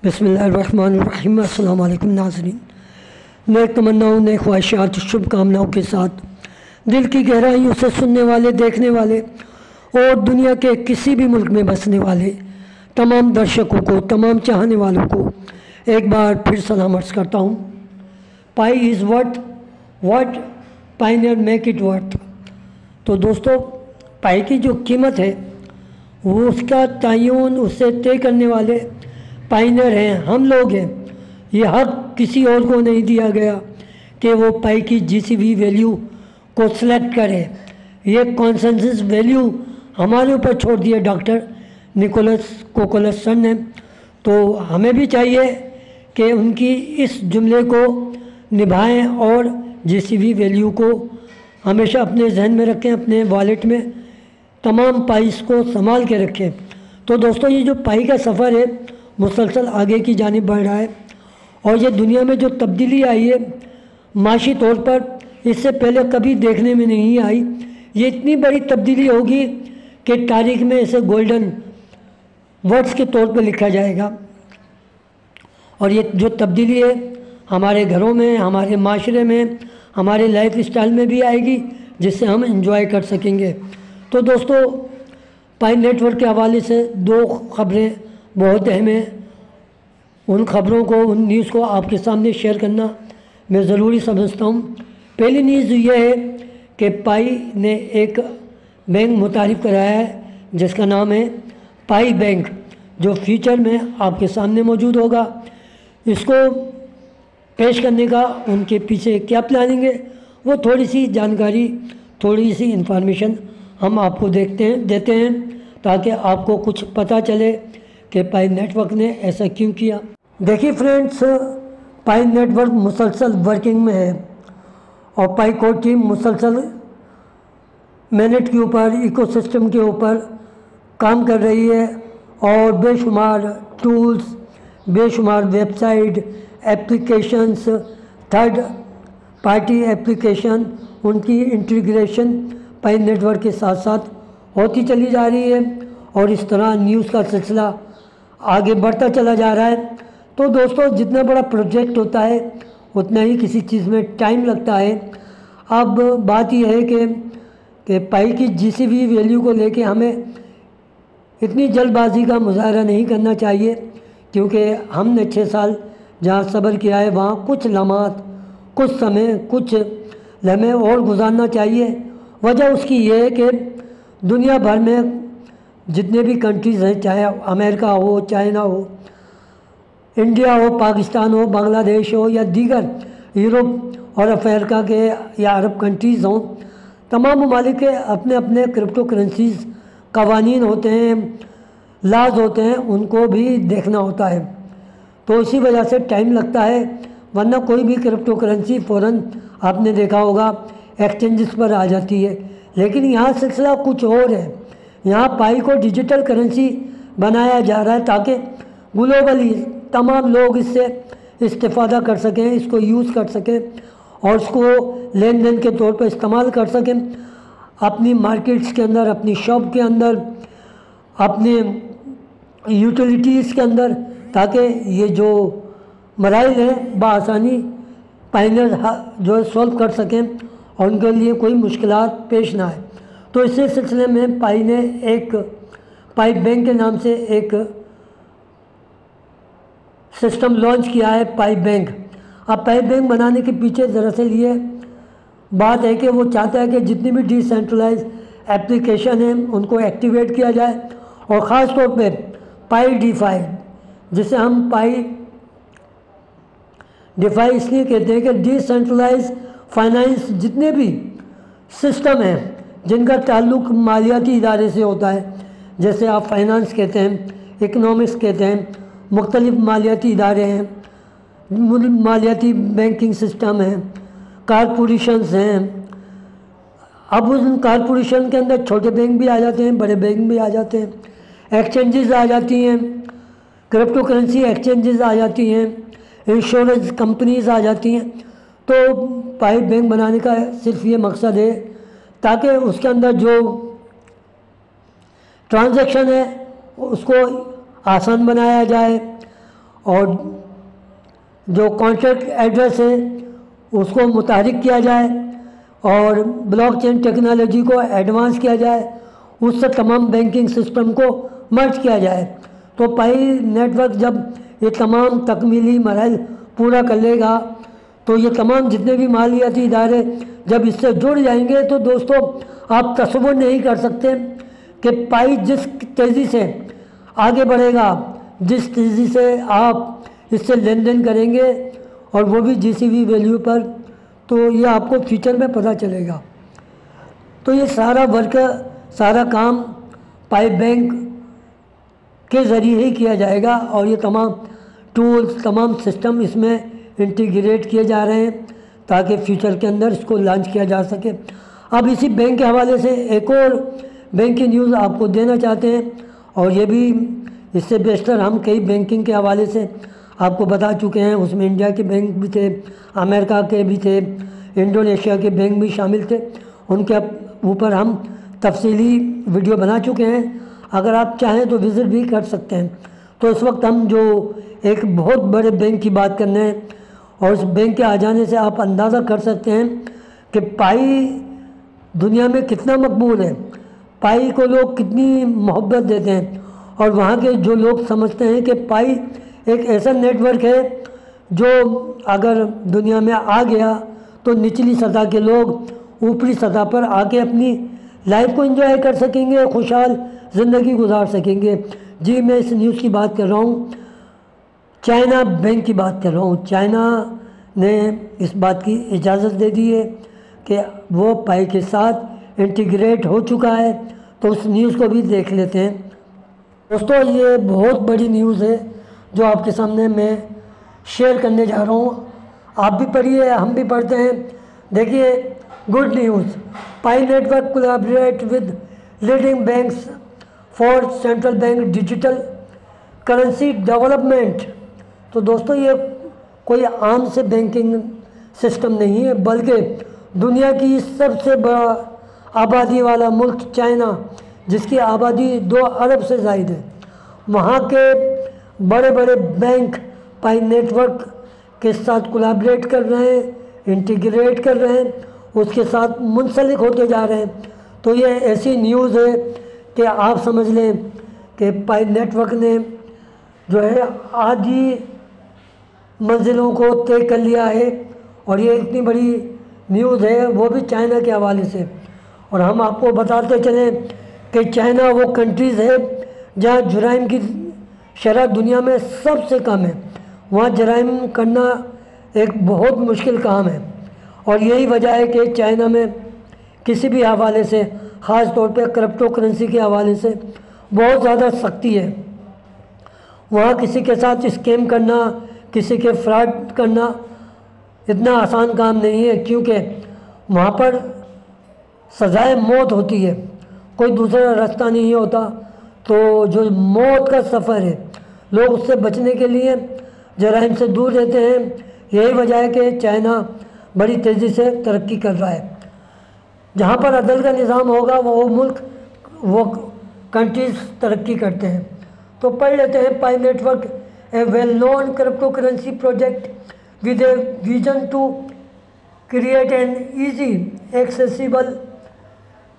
بسم اللہ الرحمن الرحیم۔ السلام علیکم ناظرین، نیک تمناؤں، نیک خواہشات، شبھ کامناؤں کے ساتھ دل کی گہرائیوں سے سننے والے، دیکھنے والے اور دنیا کے کسی بھی ملک میں بسنے والے تمام درشکوں کو، تمام چاہنے والوں کو ایک بار پھر سلام عرض کرتا ہوں۔ Pi is what pioneer make it worth. تو دوستو، پائی کی جو قیمت ہے وہ اس کا تعین، اسے طے کرنے والے پائنیئر ہیں، ہم لوگ ہیں۔ یہ حق کسی اور کو نہیں دیا گیا کہ وہ پائی کی جی سی وی ویلیو کو سلیکٹ کرے۔ یہ کانسنسس ویلیو ہمارے اوپر چھوڑ دیا ڈاکٹر نکولس کوکولسن نے، تو ہمیں بھی چاہیے کہ ان کی اس جملے کو نبھائیں اور جی سی وی ویلیو کو ہمیشہ اپنے ذہن میں رکھیں، اپنے والیٹ میں تمام پائیز کو سنبھال کے رکھیں۔ تو دوستو، یہ جو پائی کا سفر ہے مسلسل آگے کی جانب بڑھ رہا ہے، اور یہ دنیا میں جو تبدیلی آئی ہے معاشی طور پر، اس سے پہلے کبھی دیکھنے میں نہیں آئی۔ یہ اتنی بڑی تبدیلی ہوگی کہ تاریخ میں اسے گولڈن ورڈز کے طور پہ لکھا جائے گا، اور یہ جو تبدیلی ہے ہمارے گھروں میں، ہمارے معاشرے میں، ہمارے لائف اسٹائل میں بھی آئے گی، جس سے ہم انجوائے کر سکیں گے۔ تو دوستو، پائی نیٹ ورک کے حوالے سے دو خبریں بہت اہم ہیں۔ ان خبروں کو، ان نیوز کو آپ کے سامنے شیئر کرنا میں ضروری سمجھتا ہوں۔ پہلی نیوز یہ ہے کہ پائی نے ایک بینک متعارف کرایا ہے جس کا نام ہے پائی بینک، جو فیوچر میں آپ کے سامنے موجود ہوگا۔ اس کو پیش کرنے کا ان کے پیچھے کیا پلاننگ ہے، وہ تھوڑی سی جانکاری، تھوڑی سی انفارمیشن ہم آپ کو دیتے ہیں تاکہ آپ کو کچھ پتہ چلے کہ پائی نیٹ ورک نے ایسا کیوں کیا۔ دیکھیے فرینڈس، پائی نیٹ ورک مسلسل ورکنگ میں ہے، اور پائی کور ٹیم مسلسل مینٹ کے اوپر، ایکو سسٹم کے اوپر کام کر رہی ہے، اور بے شمار ٹولز، بے شمار web site, applications, third party application, ان کی انٹیگریشن پائی نیٹ ورک کے ساتھ ساتھ ہوتی چلی جا رہی ہے، اور اس طرح نیوز کا سلسلہ آگے بڑھتا چلا جا رہا ہے۔ تو دوستو، جتنا بڑا پروجیکٹ ہوتا ہے اتنا ہی کسی چیز میں ٹائم لگتا ہے۔ اب بات یہ ہے کہ پائی کی جی سی وی ویلیو کو لے کے ہمیں اتنی جلد بازی کا مظاہرہ نہیں کرنا چاہیے، کیونکہ ہم نے 6 سال جہاں صبر کیا ہے وہاں کچھ لمحات، کچھ سمے، کچھ لمحے اور گزارنا چاہیے۔ وجہ اس کی یہ ہے کہ دنیا بھر میں جتنے بھی کنٹریز ہیں، چاہے امریکہ ہو، چائنا ہو، انڈیا ہو، پاکستان ہو، بنگلہ دیش ہو، یا دیگر یورپ اور افریقہ کے یا عرب کنٹریز ہوں، تمام ممالک کے اپنے اپنے کرپٹو کرنسیز، قوانین ہوتے ہیں، لاز ہوتے ہیں، ان کو بھی دیکھنا ہوتا ہے۔ تو اسی وجہ سے ٹائم لگتا ہے، ورنہ کوئی بھی کرپٹو کرنسی فوراً آپ نے دیکھا ہوگا ایکسچینجز پر آ جاتی ہے۔ لیکن یہاں سلسلہ کچھ اور ہے۔ یہاں پائی کو ڈیجیٹل کرنسی بنایا جا رہا ہے تاکہ گلوبلی تمام لوگ اس سے استفادہ کر سکیں، اس کو یوز کر سکیں، اور اس کو لین دین کے طور پر استعمال کر سکیں اپنی مارکیٹس کے اندر، اپنی شاپ کے اندر، اپنے یوٹیلیٹیز کے اندر، تاکہ یہ جو مسائل ہیں بآسانی پائنیئر جو ہے سولو کر سکیں اور ان کے لیے کوئی مشکلات پیش نہ آئے۔ تو اسی سلسلے میں پائی نے ایک پائی بینک کے نام سے ایک سسٹم لانچ کیا ہے، پائی بینک۔ اب پائی بینک بنانے کے پیچھے دراصل یہ بات ہے کہ وہ چاہتا ہے کہ جتنی بھی ڈی سینٹرلائز ایپلیکیشن ہیں ان کو ایکٹیویٹ کیا جائے، اور خاص طور پہ پائی ڈیفائی، جسے ہم پائی ڈیفائی اس لیے کہتے ہیں کہ ڈی سینٹرلائز فائنانس، جتنے بھی سسٹم ہیں جن کا تعلق مالیاتی ادارے سے ہوتا ہے، جیسے آپ فائنانس کہتے ہیں، اکنامکس کہتے ہیں، مختلف مالیاتی ادارے ہیں، مالیاتی بینکنگ سسٹم ہیں، کارپوریشنز ہیں۔ اب ان کارپوریشن کے اندر چھوٹے بینک بھی آ جاتے ہیں، بڑے بینک بھی آ جاتے ہیں، ایکسچینجز آ جاتی ہیں، کرپٹو کرنسی ایکسچینجز آ جاتی ہیں، انشورنس کمپنیز آ جاتی ہیں۔ تو پائی بینک بنانے کا صرف یہ مقصد ہے تاکہ اس کے اندر جو ٹرانزیکشن ہے اس کو آسان بنایا جائے، اور جو کانٹیکٹ ایڈریس ہے اس کو متحرک کیا جائے اور بلاک چین ٹیکنالوجی کو ایڈوانس کیا جائے، اس سے تمام بینکنگ سسٹم کو مرج کیا جائے۔ تو پائی نیٹ ورک جب یہ تمام تکمیلی مراحل پورا کر لے گا تو یہ تمام جتنے بھی مالیاتی ادارے جب اس سے جڑ جائیں گے تو دوستو آپ تصور نہیں کر سکتے کہ پائی جس تیزی سے آگے بڑھے گا، جس تیزی سے آپ اس سے لین دین کریں گے اور وہ بھی GCV ویلیو پر، تو یہ آپ کو فیوچر میں پتہ چلے گا۔ تو یہ سارا ورک، سارا کام پائی بینک کے ذریعے ہی کیا جائے گا اور یہ تمام ٹولز، تمام سسٹم اس میں انٹیگریٹ کیے جا رہے ہیں تاکہ فیوچر کے اندر اس کو لانچ کیا جا سکے۔ اب اسی بینک کے حوالے سے ایک اور بینک کی نیوز آپ کو دینا چاہتے ہیں، اور یہ بھی اس سے بیشتر ہم کئی بینکنگ کے حوالے سے آپ کو بتا چکے ہیں، اس میں انڈیا کے بینک بھی تھے، امریکہ کے بھی تھے، انڈونیشیا کے بینک بھی شامل تھے، ان کے اوپر ہم تفصیلی ویڈیو بنا چکے ہیں، اگر آپ چاہیں تو وزٹ بھی کر سکتے ہیں۔ تو اس وقت ہم جو ایک بہت بڑے بینک کی بات کرنے ہیں، اور اس بینک کے آ جانے سے آپ اندازہ کر سکتے ہیں کہ پائی دنیا میں کتنا مقبول ہے، پائی کو لوگ کتنی محبت دیتے ہیں، اور وہاں کے جو لوگ سمجھتے ہیں کہ پائی ایک ایسا نیٹ ورک ہے جو اگر دنیا میں آ گیا تو نچلی سطح کے لوگ اوپری سطح پر آ کے اپنی لائف کو انجوائے کر سکیں گے، خوشحال زندگی گزار سکیں گے۔ جی میں اس نیوز کی بات کر رہا ہوں، چائنا بینک کی بات کر رہا ہوں۔ چائنا نے اس بات کی اجازت دے دی ہے کہ وہ پائی کے ساتھ انٹیگریٹ ہو چکا ہے، تو اس نیوز کو بھی دیکھ لیتے ہیں۔ دوستو یہ بہت بڑی نیوز ہے جو آپ کے سامنے میں شیئر کرنے جا رہا ہوں، آپ بھی پڑھیے، ہم بھی پڑھتے ہیں۔ دیکھیے good news, Pi network collaborate with leading banks for central bank digital currency development. تو دوستو یہ کوئی عام سے بینکنگ سسٹم نہیں ہے، بلکہ دنیا کی سب سے بڑا آبادی والا ملک چائنا، جس کی آبادی 2 ارب سے زائد ہے، وہاں کے بڑے بڑے بینک پائی نیٹ ورک کے ساتھ کولیبریٹ کر رہے ہیں، انٹیگریٹ کر رہے ہیں، اس کے ساتھ منسلک ہوتے جا رہے ہیں۔ تو یہ ایسی نیوز ہے کہ آپ سمجھ لیں کہ پائی نیٹ ورک نے جو ہے آدھی منزلوں کو طے کر لیا ہے، اور یہ اتنی بڑی نیوز ہے وہ بھی چائنا کے حوالے سے۔ اور ہم آپ کو بتاتے چلیں کہ چائنا وہ کنٹریز ہے جہاں جرائم کی شرح دنیا میں سب سے کم ہے، وہاں جرائم کرنا ایک بہت مشکل کام ہے، اور یہی وجہ ہے کہ چائنا میں کسی بھی حوالے سے، خاص طور پہ کرپٹو کرنسی کے حوالے سے بہت زیادہ سختی ہے۔ وہاں کسی کے ساتھ اسکیم کرنا، کسی کے فراڈ کرنا اتنا آسان کام نہیں ہے، کیونکہ وہاں پر سزائے موت ہوتی ہے، کوئی دوسرا راستہ نہیں ہوتا۔ تو جو موت کا سفر ہے، لوگ اس سے بچنے کے لیے جرائم سے دور رہتے ہیں۔ یہی وجہ ہے کہ چائنا بڑی تیزی سے ترقی کر رہا ہے۔ جہاں پر عدل کا نظام ہوگا وہ ملک، وہ کنٹریز ترقی کرتے ہیں۔ تو پڑھ لیتے ہیں، pi network a well known cryptocurrency project with a vision to create an easy accessible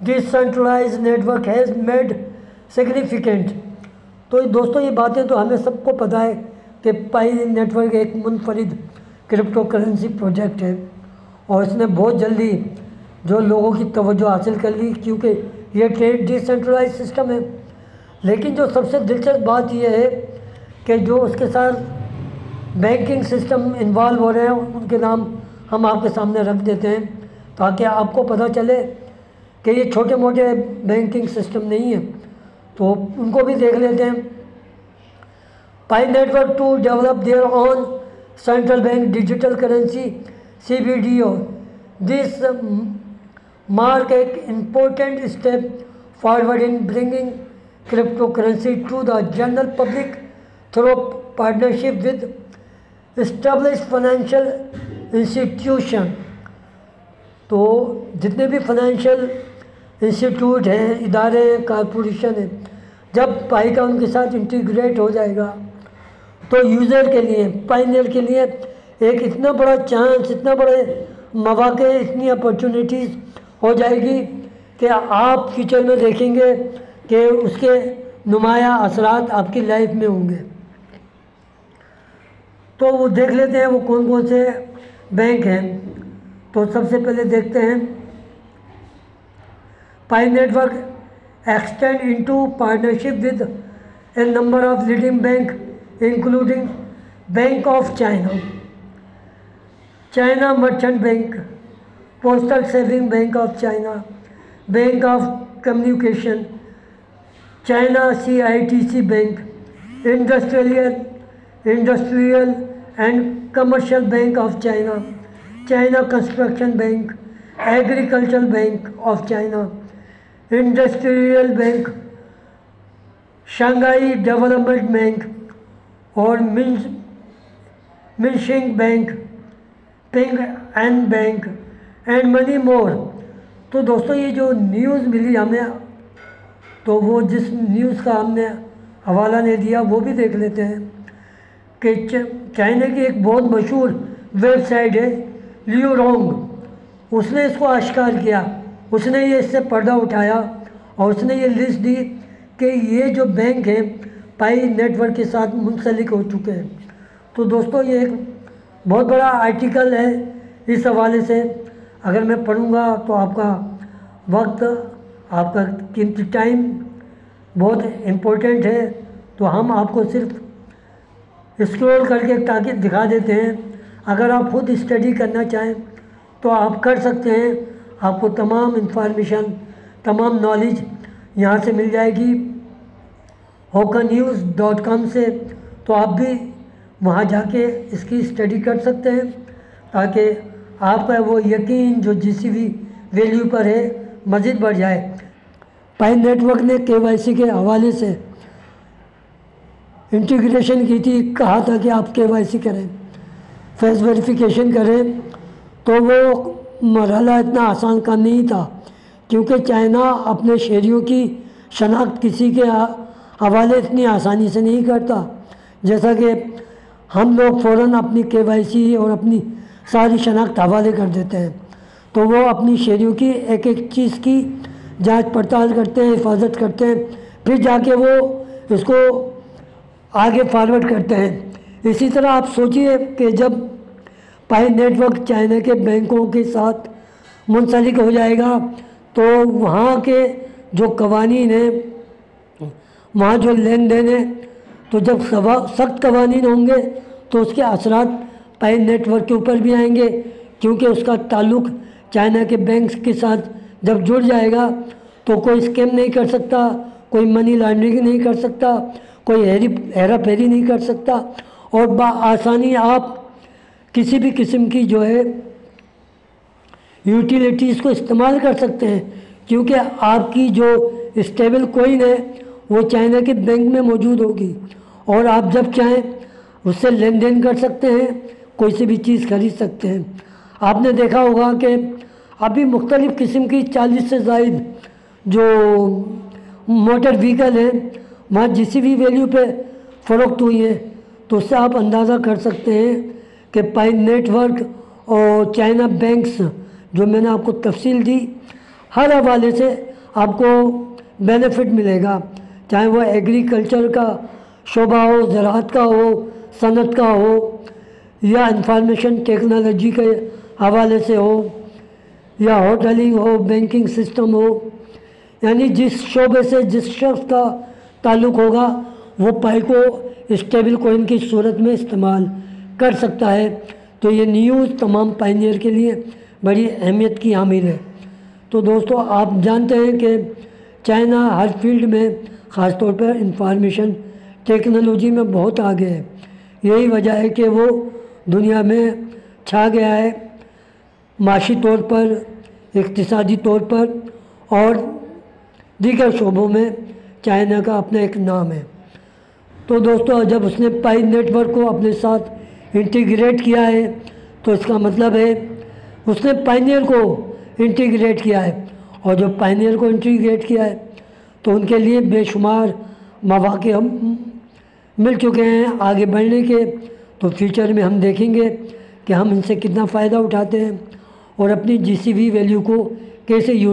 decentralize network has made significant. تو دوستو یہ باتیں تو ہمیں سب کو پتہ ہے کہ پائی نیٹ ورک ایک منفرد کرپٹو کرنسی پروجیکٹ ہے، اور اس نے بہت جلدی جو لوگوں کی توجہ حاصل کر لی، کیونکہ یہ ٹریڈ ڈیسینٹرلائز سسٹم ہے۔ لیکن جو سب سے دلچسپ بات یہ ہے کہ جو اس کے ساتھ بینکنگ سسٹم انوالو ہو رہے ہیں، ان کے نام ہم آپ کے سامنے رکھ دیتے ہیں تاکہ آپ کو پتہ چلے کہ یہ چھوٹے موٹے بینکنگ سسٹم نہیں ہیں، تو ان کو بھی دیکھ لیتے ہیں۔ Pi network to develop their own central bank digital currency CBDO. This mark an important step forward in bringing cryptocurrency to the general public through partnership with established financial institution. تو جتنے بھی financial institute ہیں، ادارے ہیں، corporation ہیں، جب پائی کا ان کے ساتھ انٹیگریٹ ہو جائے گا تو یوزر کے لیے، پائنیئر کے لیے ایک اتنا بڑا چانس، اتنا بڑے مواقع، اتنی اپرچونیٹیز ہو جائے گی کہ آپ فیوچر میں دیکھیں گے کہ اس کے نمایاں اثرات آپ کی لائف میں ہوں گے۔ تو وہ دیکھ لیتے ہیں وہ کون کون سے بینک ہیں۔ تو سب سے پہلے دیکھتے ہیں pi network extend into partnership with a number of leading bank including bank of China, China merchant bank, postal saving bank of China, bank of communication, China CITC bank, industrial and commercial bank of China, China construction bank, agricultural bank of China, industrial bank, Shanghai development bank اور Minsheng bank, Ping An bank and many more. تو دوستو یہ جو news ملی ہمیں، تو وہ جس نیوز کا ہم نے حوالہ نے دیا وہ بھی دیکھ لیتے ہیں کہ چائنا کی ایک بہت مشہور ویب سائٹ ہے لیو رونگ، اس نے اس کو آشکار کیا، اس نے یہ اس سے پردہ اٹھایا اور اس نے یہ لسٹ دی کہ یہ جو بینک ہیں پائی نیٹ ورک کے ساتھ منسلک ہو چکے ہیں۔ تو دوستو یہ ایک بہت بڑا آرٹیکل ہے، اس حوالے سے اگر میں پڑھوں گا تو آپ کا وقت، آپ کا قیمتی ٹائم بہت امپورٹنٹ ہے، تو ہم آپ کو صرف اسکرول کر کے تاکہ دکھا دیتے ہیں۔ اگر آپ خود اسٹڈی کرنا چاہیں تو آپ کر سکتے ہیں، آپ کو تمام انفارمیشن، تمام نالج یہاں سے مل جائے گی hokanews.com سے، تو آپ بھی وہاں جا کے اس کی اسٹڈی کر سکتے ہیں تاکہ آپ کا وہ یقین جو جس بھی ویلیو پر ہے مزید بڑھ جائے۔ پائی نیٹ ورک نے KYC کے حوالے سے انٹیگریشن کی تھی، کہا تھا کہ آپ KYC کریں، فیس ویریفیکیشن کریں، تو وہ مرحلہ اتنا آسان کام نہیں تھا کیونکہ چائنا اپنے شہریوں کی شناخت کسی کے حوالے اتنی آسانی سے نہیں کرتا، جیسا کہ ہم لوگ فوراً اپنی KYC اور اپنی ساری شناخت حوالے کر دیتے ہیں۔ تو وہ اپنی شہریوں کی ایک ایک چیز کی جانچ پڑتال کرتے ہیں، حفاظت کرتے ہیں، پھر جا کے وہ اس کو آگے فارورڈ کرتے ہیں۔ اسی طرح آپ سوچئے کہ جب پائی نیٹ ورک چائنا کے بینکوں کے ساتھ منسلک ہو جائے گا تو وہاں کے جو قوانین ہیں، وہاں جو لین دین ہے، تو جب سخت قوانین ہوں گے تو اس کے اثرات پائی نیٹ ورک کے اوپر بھی آئیں گے، کیونکہ اس کا تعلق چائنا کے بینکس کے ساتھ جب جڑ جائے گا تو کوئی اسکیم نہیں کر سکتا، کوئی منی لانڈرنگ نہیں کر سکتا، کوئی ہیرا پھیری نہیں کر سکتا، اور بآسانی آپ کسی بھی قسم کی جو ہے یوٹیلیٹیز کو استعمال کر سکتے ہیں، کیونکہ آپ کی جو اسٹیبل کوئن ہے وہ چائنا کے بینک میں موجود ہوگی، اور آپ جب چاہیں اس سے لین دین کر سکتے ہیں، کوئی سی بھی چیز خرید سکتے ہیں۔ آپ نے دیکھا ہوگا کہ ابھی مختلف قسم کی 40 سے زائد جو موٹر وہیکل ہیں وہاں جس بھی ویلیو پہ فروخت ہوئی ہیں، تو اس سے آپ اندازہ کر سکتے ہیں کہ پائی نیٹ ورک اور چائنا بینکس جو میں نے آپ کو تفصیل دی، ہر حوالے سے آپ کو بینیفٹ ملے گا، چاہے وہ ایگریکلچر کا شعبہ ہو، زراعت کا ہو، صنعت کا ہو، یا انفارمیشن ٹیکنالوجی کے حوالے سے ہو، یا ہوٹلنگ ہو، بینکنگ سسٹم ہو، یعنی جس شعبے سے جس شخص کا تعلق ہوگا وہ پائی کو اسٹیبل کوئن کی صورت میں استعمال کر سکتا ہے۔ تو یہ نیوز تمام پائنیئر کے لیے بڑی اہمیت کی حامل ہے۔ تو دوستو آپ جانتے ہیں کہ چائنا ہر فیلڈ میں، خاص طور پر انفارمیشن ٹیکنالوجی میں بہت آگے ہے، یہی وجہ ہے کہ وہ دنیا میں چھا گیا ہے، معاشی طور پر، اقتصادی طور پر اور دیگر شعبوں میں چائنا کا اپنا ایک نام ہے۔ تو دوستو جب اس نے پائی نیٹ ورک کو اپنے ساتھ انٹیگریٹ کیا ہے تو اس کا مطلب ہے اس نے پائنیئر کو انٹیگریٹ کیا ہے، اور جو پائنیئر کو انٹیگریٹ کیا ہے تو ان کے لیے بے شمار مواقع مل چکے ہیں آگے بڑھنے کے، تو فیوچر میں ہم دیکھیں گے کہ ہم ان سے کتنا فائدہ اٹھاتے ہیں اور اپنی جی سی وی ویلیو کو کیسے یوز